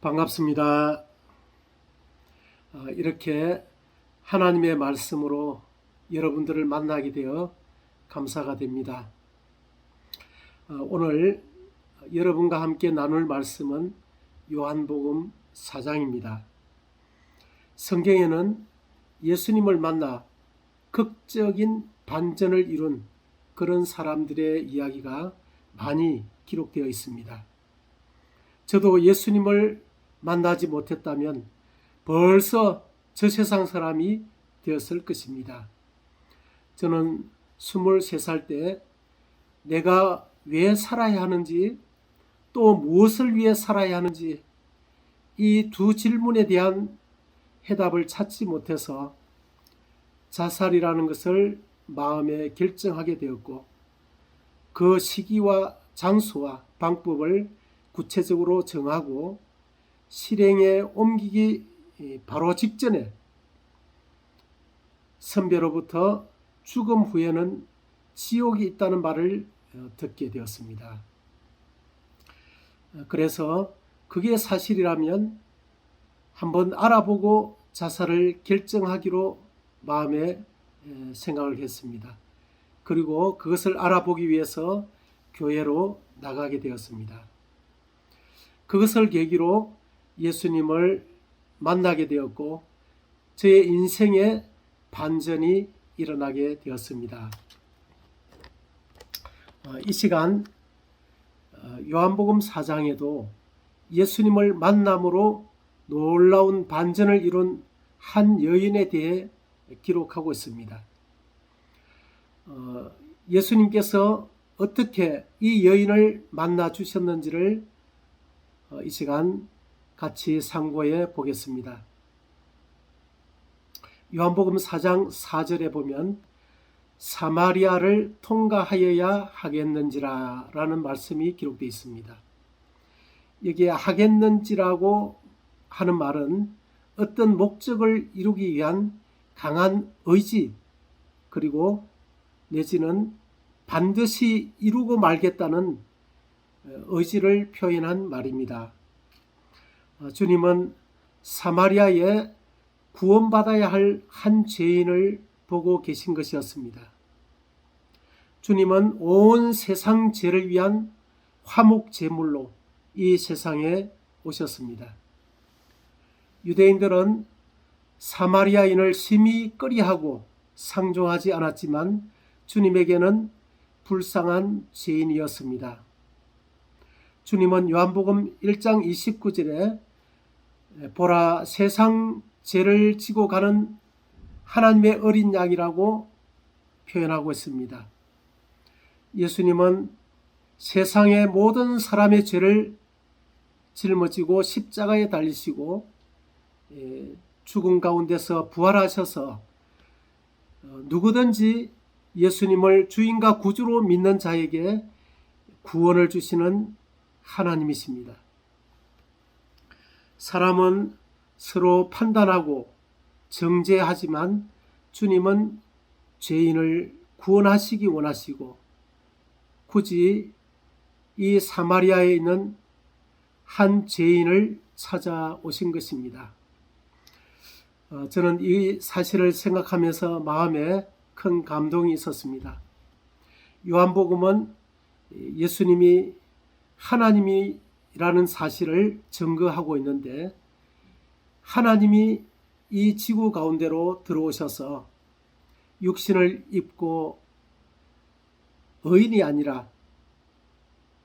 반갑습니다. 이렇게 하나님의 말씀으로 여러분들을 만나게 되어 감사가 됩니다. 오늘 여러분과 함께 나눌 말씀은 요한복음 4장입니다. 성경에는 예수님을 만나 극적인 반전을 이룬 그런 사람들의 이야기가 많이 기록되어 있습니다. 저도 예수님을 만나지 못했다면 벌써 저 세상 사람이 되었을 것입니다. 저는 23살 때 내가 왜 살아야 하는지, 또 무엇을 위해 살아야 하는지, 이 두 질문에 대한 해답을 찾지 못해서 자살이라는 것을 마음에 결정하게 되었고, 그 시기와 장소와 방법을 구체적으로 정하고 실행에 옮기기 바로 직전에 선배로부터 죽음 후에는 지옥이 있다는 말을 듣게 되었습니다. 그래서 그게 사실이라면 한번 알아보고 자살을 결정하기로 마음에 생각을 했습니다. 그리고 그것을 알아보기 위해서 교회로 나가게 되었습니다. 그것을 계기로 예수님을 만나게 되었고 저의 인생에 반전이 일어나게 되었습니다. 이 시간 요한복음 4장에도 예수님을 만남으로 놀라운 반전을 이룬 한 여인에 대해 기록하고 있습니다. 예수님께서 어떻게 이 여인을 만나 주셨는지를 이 시간 같이 상고해 보겠습니다. 요한복음 4장 4절에 보면 사마리아를 통과하여야 하겠는지라 라는 말씀이 기록되어 있습니다. 여기에 하겠는지라고 하는 말은 어떤 목적을 이루기 위한 강한 의지, 그리고 내지는 반드시 이루고 말겠다는 의지를 표현한 말입니다. 주님은 사마리아에 구원받아야 할 한 죄인을 보고 계신 것이었습니다. 주님은 온 세상 죄를 위한 화목 제물로 이 세상에 오셨습니다. 유대인들은 사마리아인을 심히 꺼리하고 상종하지 않았지만 주님에게는 불쌍한 죄인이었습니다. 주님은 요한복음 1장 29절에 보라 세상 죄를 지고 가는 하나님의 어린 양이라고 표현하고 있습니다. 예수님은 세상의 모든 사람의 죄를 짊어지고 십자가에 달리시고 죽음 가운데서 부활하셔서 누구든지 예수님을 주인과 구주로 믿는 자에게 구원을 주시는 하나님이십니다. 사람은 서로 판단하고 정죄하지만 주님은 죄인을 구원하시기 원하시고 굳이 이 사마리아에 있는 한 죄인을 찾아오신 것입니다. 저는 이 사실을 생각하면서 마음에 큰 감동이 있었습니다. 요한복음은 예수님이 하나님이라는 사실을 증거하고 있는데, 하나님이 이 지구 가운데로 들어오셔서 육신을 입고 의인이 아니라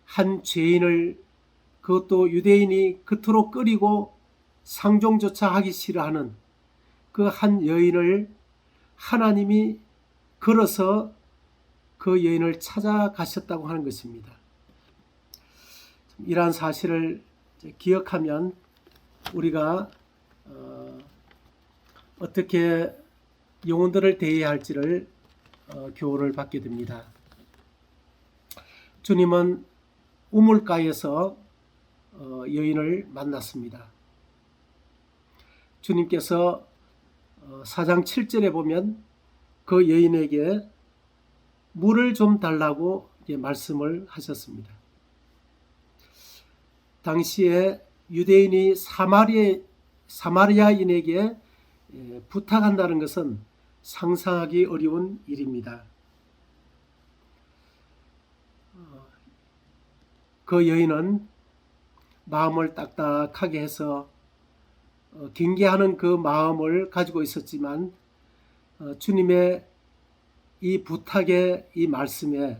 한 죄인을, 그것도 유대인이 그토록 꺼리고 상종조차 하기 싫어하는 그 한 여인을 하나님이 걸어서 그 여인을 찾아가셨다고 하는 것입니다. 이러한 사실을 기억하면 우리가 어떻게 영혼들을 대해야 할지를 교훈을 받게 됩니다. 주님은 우물가에서 여인을 만났습니다. 주님께서 4장 7절에 보면 그 여인에게 물을 좀 달라고 말씀을 하셨습니다. 당시에 유대인이 사마리아인에게 부탁한다는 것은 상상하기 어려운 일입니다. 그 여인은 마음을 딱딱하게 해서 경계하는 그 마음을 가지고 있었지만 주님의 이 부탁의 이 말씀에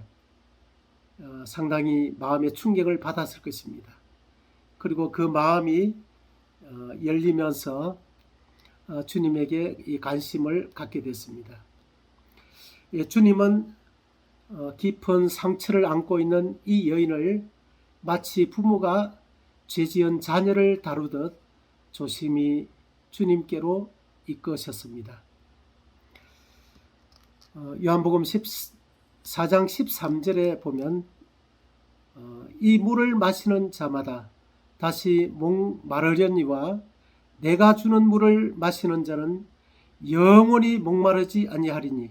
상당히 마음의 충격을 받았을 것입니다. 그리고 그 마음이 열리면서 주님에게 이 관심을 갖게 됐습니다. 주님은 깊은 상처를 안고 있는 이 여인을 마치 부모가 죄지은 자녀를 다루듯 조심히 주님께로 이끄셨습니다. 요한복음 14장 13절에 보면 이 물을 마시는 자마다 다시 목마르려니와 내가 주는 물을 마시는 자는 영원히 목마르지 아니하리니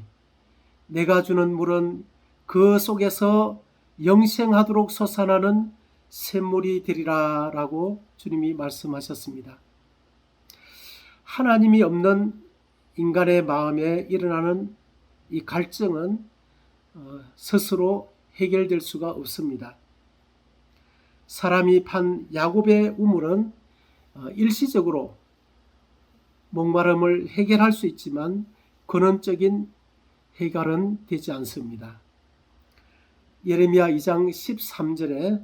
내가 주는 물은 그 속에서 영생하도록 솟아나는 샘물이 되리라 라고 주님이 말씀하셨습니다. 하나님이 없는 인간의 마음에 일어나는 이 갈증은 스스로 해결될 수가 없습니다. 사람이 판 야곱의 우물은 일시적으로 목마름을 해결할 수 있지만 근원적인 해결은 되지 않습니다. 예레미야 2장 13절에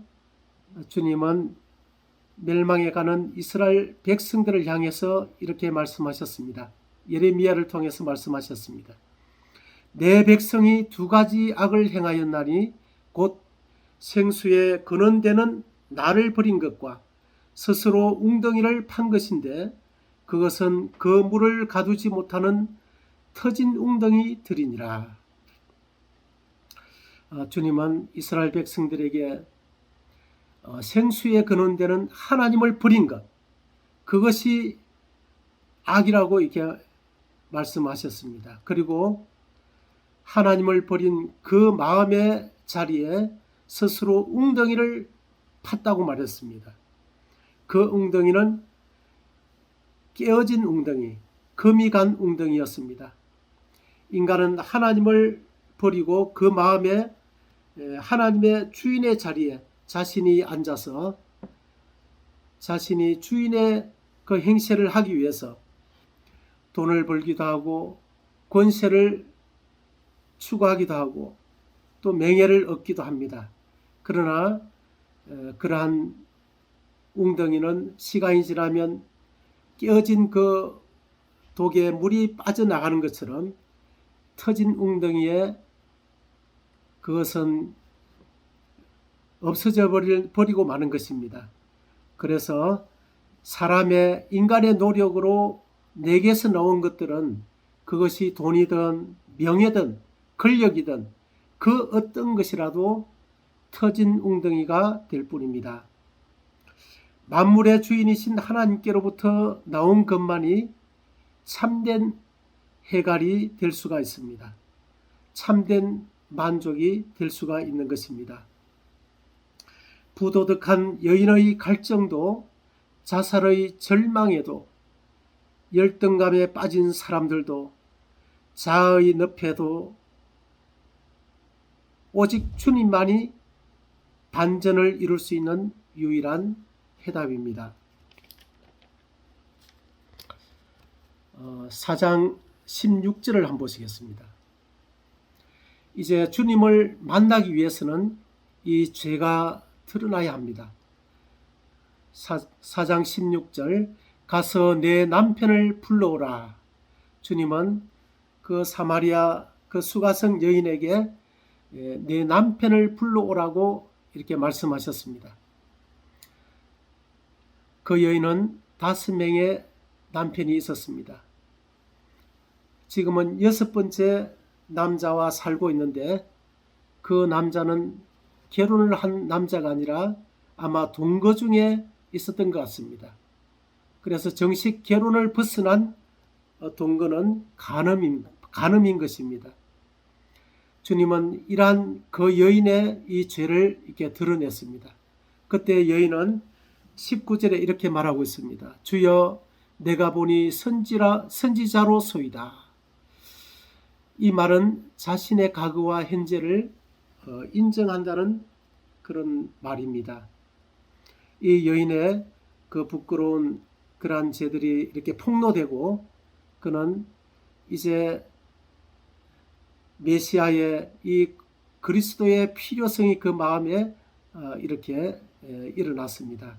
주님은 멸망해 가는 이스라엘 백성들을 향해서 이렇게 말씀하셨습니다. 예레미야를 통해서 말씀하셨습니다. 내 백성이 두 가지 악을 행하였나니 곧 생수의 근원되는 나를 버린 것과 스스로 웅덩이를 판 것인데 그것은 그 물을 가두지 못하는 터진 웅덩이들이니라. 주님은 이스라엘 백성들에게 생수의 근원되는 하나님을 버린 것, 그것이 악이라고 이렇게 말씀하셨습니다. 그리고 하나님을 버린 그 마음의 자리에 스스로 웅덩이를 팠다고 말했습니다. 그 웅덩이는 깨어진 웅덩이, 금이 간 웅덩이였습니다. 인간은 하나님을 버리고 그 마음에 하나님의 주인의 자리에 자신이 앉아서 자신이 주인의 그 행세를 하기 위해서 돈을 벌기도 하고 권세를 추구하기도 하고 또 명예를 얻기도 합니다. 그러나 그러한 웅덩이는 시간이 지나면 깨어진 그 독에 물이 빠져나가는 것처럼 터진 웅덩이에 그것은 없어져 버리고 마는 것입니다. 그래서 인간의 노력으로 내게서 나온 것들은 그것이 돈이든 명예든 권력이든 그 어떤 것이라도 터진 웅덩이가 될 뿐입니다. 만물의 주인이신 하나님께로부터 나온 것만이 참된 해갈이 될 수가 있습니다. 참된 만족이 될 수가 있는 것입니다. 부도덕한 여인의 갈증도 자살의 절망에도 열등감에 빠진 사람들도 자아의 늪에도 오직 주님만이 반전을 이룰 수 있는 유일한 해답입니다. 4장 16절을 한번 보시겠습니다. 이제 주님을 만나기 위해서는 이 죄가 드러나야 합니다. 4장 16절 가서 내 남편을 불러오라. 주님은 그 사마리아 그 수가성 여인에게 내 남편을 불러오라고 이렇게 말씀하셨습니다. 그 여인은 5명의 남편이 있었습니다. 지금은 6번째 남자와 살고 있는데 그 남자는 결혼을 한 남자가 아니라 아마 동거 중에 있었던 것 같습니다. 그래서 정식 결혼을 벗어난 동거는 간음인 것입니다. 주님은 이러한 그 여인의 이 죄를 이렇게 드러냈습니다. 그때 여인은 19절에 이렇게 말하고 있습니다. 주여 내가 보니 선지자로소이다. 이 말은 자신의 과거와 현재를 인정한다는 그런 말입니다. 이 여인의 그 부끄러운 그러한 죄들이 이렇게 폭로되고 그는 이제 메시아의 이 그리스도의 필요성이 그 마음에 이렇게 일어났습니다.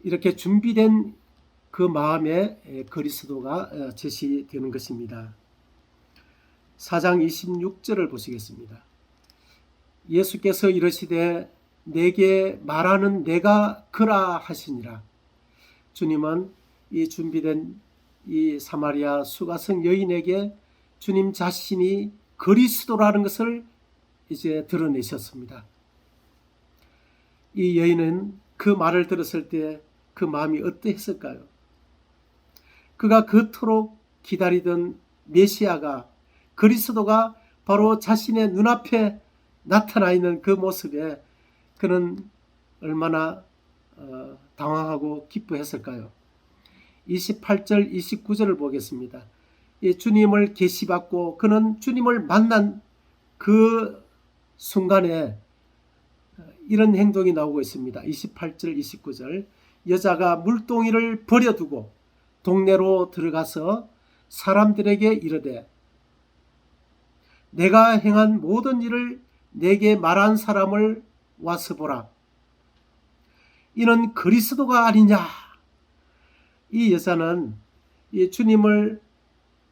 이렇게 준비된 그 마음에 그리스도가 제시되는 것입니다. 4장 26절을 보시겠습니다. 예수께서 이르시되 내게 말하는 내가 그라 하시니라. 주님은 이 준비된 이 사마리아 수가성 여인에게 주님 자신이 그리스도라는 것을 이제 드러내셨습니다. 이 여인은 그 말을 들었을 때 그 마음이 어떠했을까요? 그가 그토록 기다리던 메시아가 그리스도가 바로 자신의 눈앞에 나타나 있는 그 모습에 그는 얼마나 당황하고 기뻐했을까요? 28절 29절을 보겠습니다. 주님을 계시받고 그는 주님을 만난 그 순간에 이런 행동이 나오고 있습니다. 28절 29절 여자가 물동이를 버려두고 동네로 들어가서 사람들에게 이르되 내가 행한 모든 일을 내게 말한 사람을 와서 보라. 이는 그리스도가 아니냐. 이 여자는 이 주님을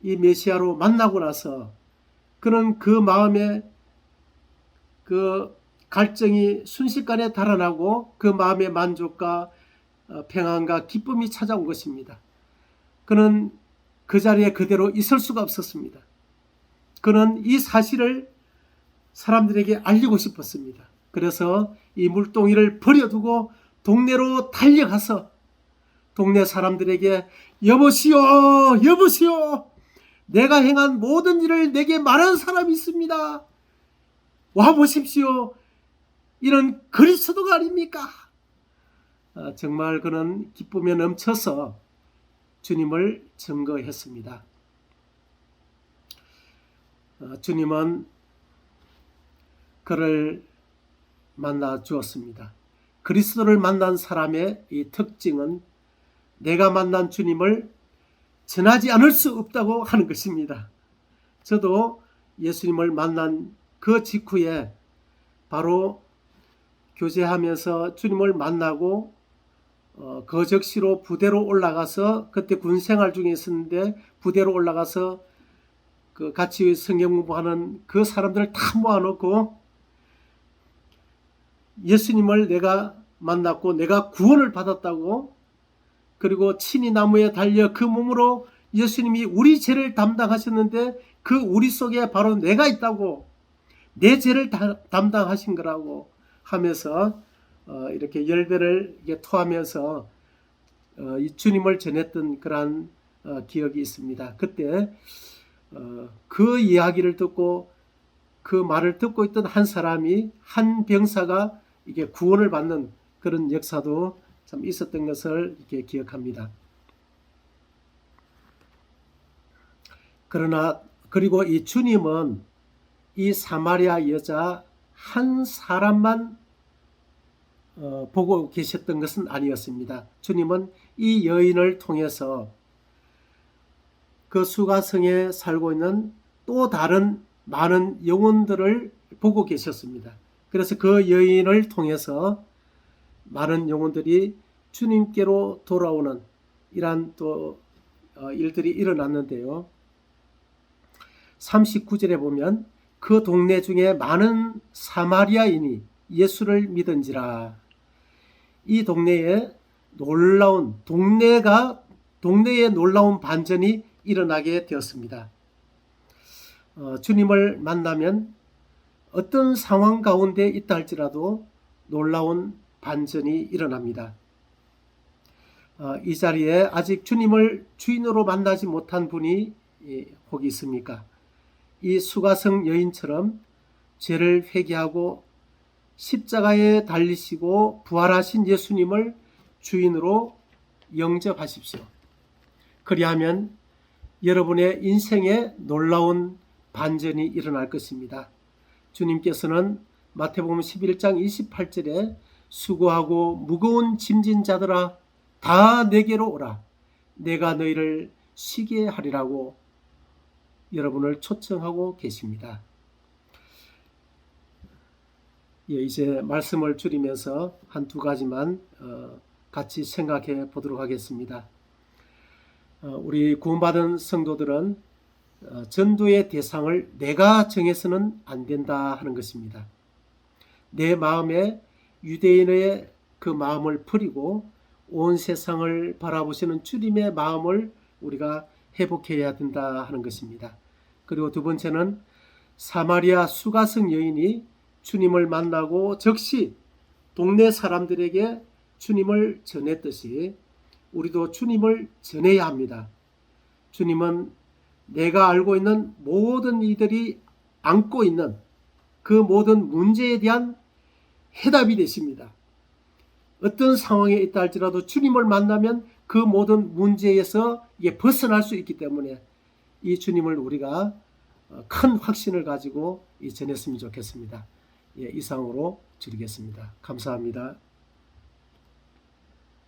이 메시아로 만나고 나서 그는 그 마음에 그 갈증이 순식간에 달아나고 그 마음의 만족과 평안과 기쁨이 찾아온 것입니다. 그는 그 자리에 그대로 있을 수가 없었습니다. 그는 이 사실을 사람들에게 알리고 싶었습니다. 그래서 이 물동이를 버려두고 동네로 달려가서 동네 사람들에게 여보시오 여보시오 내가 행한 모든 일을 내게 말한 사람이 있습니다. 와보십시오. 이런 그리스도가 아닙니까? 정말 그는 기쁨에 넘쳐서 주님을 증거했습니다. 주님은 그를 만나 주었습니다. 그리스도를 만난 사람의 이 특징은 내가 만난 주님을 전하지 않을 수 없다고 하는 것입니다. 저도 예수님을 만난 그 직후에 바로 교제하면서 주님을 만나고 거적시로 부대로 올라가서 그때 군 생활 중에 있었는데 부대로 올라가서 그 같이 성경 공부하는 그 사람들을 다 모아놓고 예수님을 내가 만났고 내가 구원을 받았다고 그리고 친히 나무에 달려 그 몸으로 예수님이 우리 죄를 담당하셨는데 그 우리 속에 바로 내가 있다고 내 죄를 담당하신 거라고 하면서 이렇게 열배를 토하면서 이 주님을 전했던 그러한 기억이 있습니다. 그때 그 이야기를 듣고 그 말을 듣고 있던 한 사람이 한 병사가 이게 구원을 받는 그런 역사도 참 있었던 것을 이렇게 기억합니다. 그러나 그리고 이 주님은 이 사마리아 여자 한 사람만 보고 계셨던 것은 아니었습니다. 주님은 이 여인을 통해서 그 수가성에 살고 있는 또 다른 많은 영혼들을 보고 계셨습니다. 그래서 그 여인을 통해서 많은 영혼들이 주님께로 돌아오는 이러한 또 일들이 일어났는데요. 39절에 보면 그 동네 중에 많은 사마리아인이 예수를 믿은지라. 이 동네에 동네에 놀라운 반전이 일어나게 되었습니다. 주님을 만나면 어떤 상황 가운데 있다 할지라도 놀라운 반전이 일어납니다. 이 자리에 아직 주님을 주인으로 만나지 못한 분이 혹 있습니까? 이 수가성 여인처럼 죄를 회개하고 십자가에 달리시고 부활하신 예수님을 주인으로 영접하십시오. 그리하면 여러분의 인생에 놀라운 반전이 일어날 것입니다. 주님께서는 마태복음 11장 28절에 수고하고 무거운 짐진 자들아 다 내게로 오라. 내가 너희를 쉬게 하리라고 여러분을 초청하고 계십니다. 이제 말씀을 줄이면서 한두 가지만 같이 생각해 보도록 하겠습니다. 우리 구원받은 성도들은 전도의 대상을 내가 정해서는 안 된다 하는 것입니다. 내 마음에 유대인의 그 마음을 버리고 온 세상을 바라보시는 주님의 마음을 우리가 회복해야 된다 하는 것입니다. 그리고 두 번째는 사마리아 수가성 여인이 주님을 만나고 즉시 동네 사람들에게 주님을 전했듯이 우리도 주님을 전해야 합니다. 주님은 내가 알고 있는 모든 이들이 안고 있는 그 모든 문제에 대한 해답이 되십니다. 어떤 상황에 있다 할지라도 주님을 만나면 그 모든 문제에서 벗어날 수 있기 때문에 이 주님을 우리가 큰 확신을 가지고 전했으면 좋겠습니다. 이상으로 줄이겠습니다. 감사합니다.